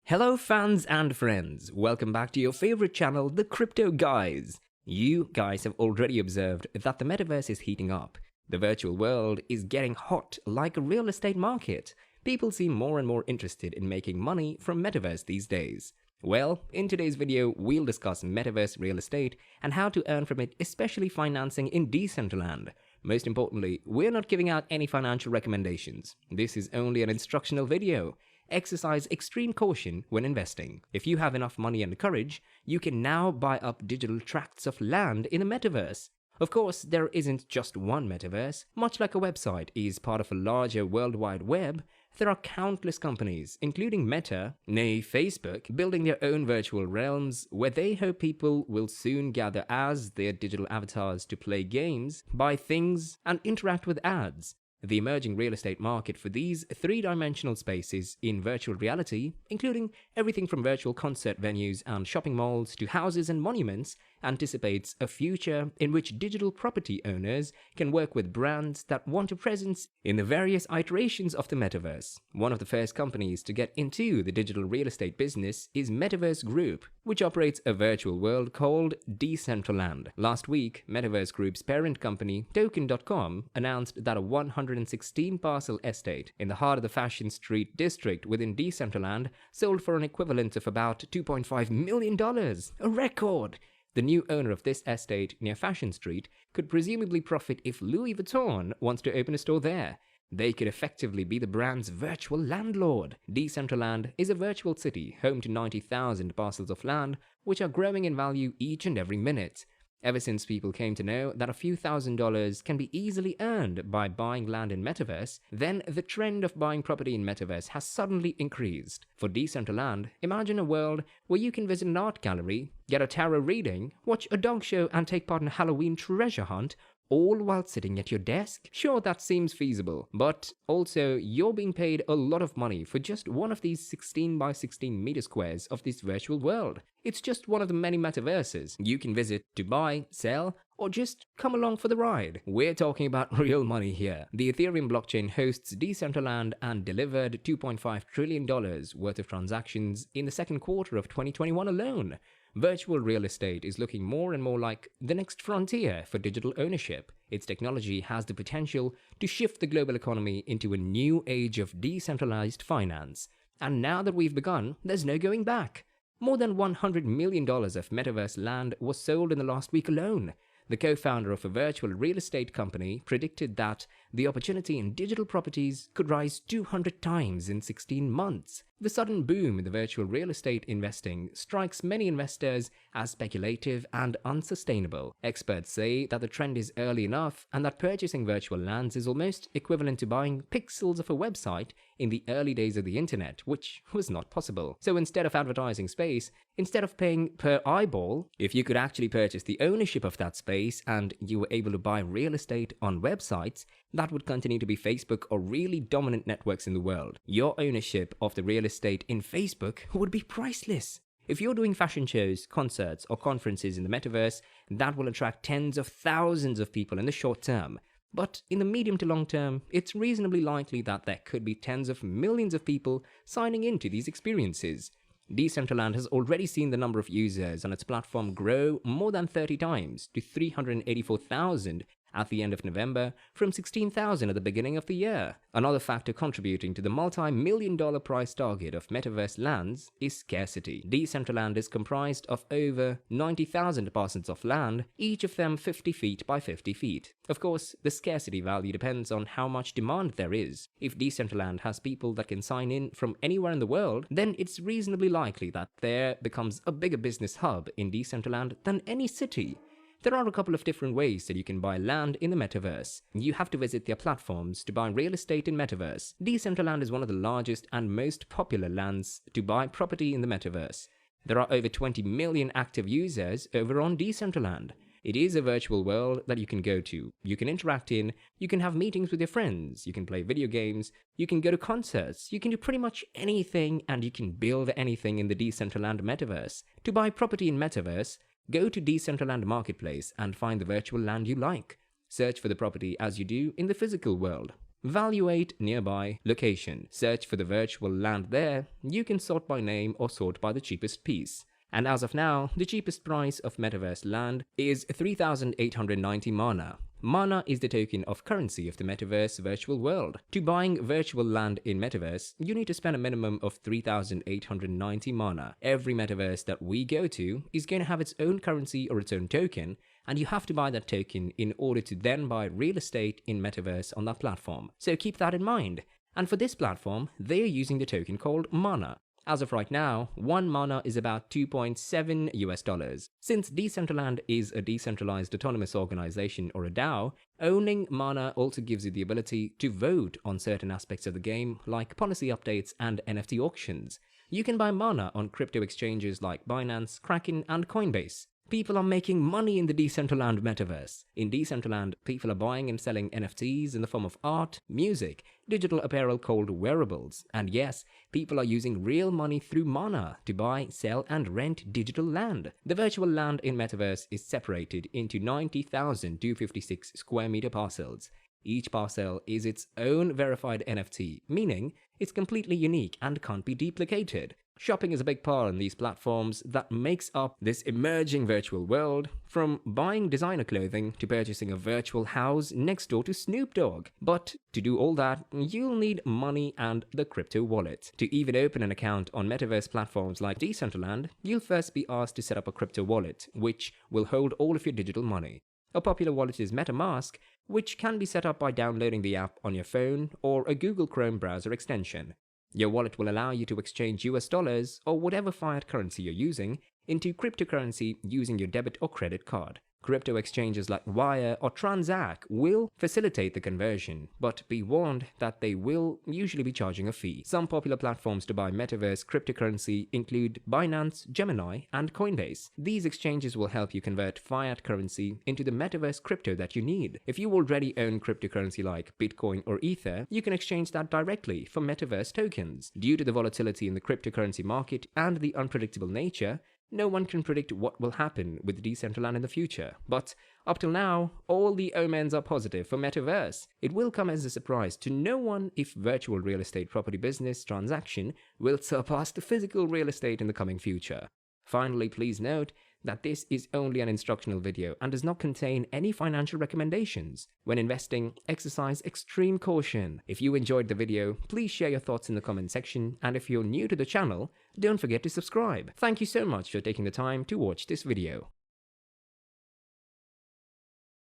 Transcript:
Hello fans and friends, welcome back to your favorite channel, the Crypto Guys. You guys have already observed that the metaverse is heating up. The virtual world is getting hot like a real estate market. People seem more and more interested in making money from metaverse these days. Well, in today's video, we'll discuss metaverse real estate and how to earn from it, especially financing in Decentraland. Most importantly, we're not giving out any financial recommendations. This is only an instructional video. Exercise extreme caution when investing. If you have enough money and courage, you can now buy up digital tracts of land in a metaverse. Of course, there isn't just one metaverse. Much like a website is part of a larger World Wide Web, there are countless companies, including Meta, nay Facebook, building their own virtual realms where they hope people will soon gather as their digital avatars to play games, buy things, and interact with ads. The emerging real estate market for these three-dimensional spaces in virtual reality, including everything from virtual concert venues and shopping malls to houses and monuments, anticipates a future in which digital property owners can work with brands that want a presence in the various iterations of the metaverse. One of the first companies to get into the digital real estate business is Metaverse Group, which operates a virtual world called DECENTRALAND. Last week, Metaverse Group's parent company, Token.com, announced that a 116 parcel estate in the heart of the Fashion Street district within Decentraland sold for an equivalent of about $2.5 million, a record! The new owner of this estate near Fashion Street could presumably profit if Louis Vuitton wants to open a store there. They could effectively be the brand's virtual landlord. Decentraland is a virtual city home to 90,000 parcels of land, which are growing in value each and every minute. Ever since people came to know that a few $1,000s can be easily earned by buying land in Metaverse, then the trend of buying property in Metaverse has suddenly increased. For Decentraland, imagine a world where you can visit an art gallery, get a tarot reading, watch a dog show and take part in a Halloween treasure hunt, all while sitting at your desk? Sure, that seems feasible, but also you're being paid a lot of money for just one of these 16 by 16 meter squares of this virtual world. It's just one of the many metaverses you can visit to buy, sell, or just come along for the ride. We're talking about real money here. The Ethereum blockchain hosts Decentraland and delivered $2.5 trillion worth of transactions in the second quarter of 2021 alone. Virtual real estate is looking more and more like the next frontier for digital ownership. Its technology has the potential to shift the global economy into a new age of decentralized finance. And now that we've begun, there's no going back. More than $100 million of metaverse land was sold in the last week alone. The co-founder of a virtual real estate company predicted that the opportunity in digital properties could rise 200 times in 16 months. The sudden boom in the virtual real estate investing strikes many investors as speculative and unsustainable. Experts say that the trend is early enough and that purchasing virtual lands is almost equivalent to buying pixels of a website in the early days of the internet, which was not possible. So instead of advertising space, instead of paying per eyeball, if you could actually purchase the ownership of that space and you were able to buy real estate on websites, that would continue to be Facebook or really dominant networks in the world. Your ownership of the real estate in Facebook would be priceless. If you're doing fashion shows, concerts, or conferences in the metaverse, that will attract tens of thousands of people in the short term. But in the medium to long term, it's reasonably likely that there could be tens of millions of people signing into these experiences. Decentraland has already seen the number of users on its platform grow more than 30 times to 384,000 at the end of November from 16,000 at the beginning of the year. Another factor contributing to the multi-million-dollar price target of metaverse lands is scarcity. Decentraland is comprised of over 90,000 parcels of land, each of them 50 feet by 50 feet. Of course, the scarcity value depends on how much demand there is. If Decentraland has people that can sign in from anywhere in the world, then it's reasonably likely that there becomes a bigger business hub in Decentraland than any city. There are a couple of different ways that you can buy land in the metaverse. You have to visit their platforms to buy real estate in metaverse. Decentraland is one of the largest and most popular lands to buy property in the metaverse. There are over 20 million active users over on Decentraland. It is a virtual world that you can go to, you can interact in, you can have meetings with your friends, you can play video games, you can go to concerts, you can do pretty much anything and you can build anything in the Decentraland metaverse. To buy property in metaverse, go to Decentraland Marketplace and find the virtual land you like. Search for the property as you do in the physical world. evaluate nearby location, search for the virtual land there. You can sort by name or sort by the cheapest piece. And as of now, the cheapest price of Metaverse land is 3,890 mana. Mana is the token of currency of the Metaverse virtual world. To buying virtual land in Metaverse, you need to spend a minimum of 3,890 mana. Every Metaverse that we go to is going to have its own currency or its own token, and you have to buy that token in order to then buy real estate in Metaverse on that platform. So keep that in mind. And for this platform, they are using the token called Mana. As of right now, 1 mana is about $2.7 US. Since Decentraland is a decentralized autonomous organization or a DAO, owning mana also gives you the ability to vote on certain aspects of the game like policy updates and NFT auctions. You can buy mana on crypto exchanges like Binance, Kraken, and Coinbase. People are making money in the Decentraland metaverse. In Decentraland, people are buying and selling NFTs in the form of art, music, digital apparel called wearables. And yes, people are using real money through mana to buy, sell, and rent digital land. The virtual land in Metaverse is separated into 90,256 square meter parcels. Each parcel is its own verified NFT, meaning it's completely unique and can't be duplicated. Shopping is a big part on these platforms that makes up this emerging virtual world, from buying designer clothing to purchasing a virtual house next door to Snoop Dogg. But to do all that, you'll need money and the crypto wallet. To even open an account on Metaverse platforms like Decentraland, you'll first be asked to set up a crypto wallet, which will hold all of your digital money. A popular wallet is MetaMask, which can be set up by downloading the app on your phone or a Google Chrome browser extension. Your wallet will allow you to exchange US dollars or whatever fiat currency you're using into cryptocurrency using your debit or credit card. Crypto exchanges like Wire or Transact will facilitate the conversion, but be warned that they will usually be charging a fee. Some popular platforms to buy Metaverse cryptocurrency include Binance, Gemini, and Coinbase. These exchanges will help you convert fiat currency into the Metaverse crypto that you need. If you already own cryptocurrency like Bitcoin or Ether, you can exchange that directly for Metaverse tokens. Due to the volatility in the cryptocurrency market and the unpredictable nature, no one can predict what will happen with Decentraland in the future, but up till now, all the omens are positive for Metaverse. It will come as a surprise to no one if virtual real estate property business transaction will surpass the physical real estate in the coming future. Finally, please note that this is only an instructional video and does not contain any financial recommendations. When investing, exercise extreme caution. If you enjoyed the video, please share your thoughts in the comment section, and if you're new to the channel, don't forget to subscribe. Thank you so much for taking the time to watch this video.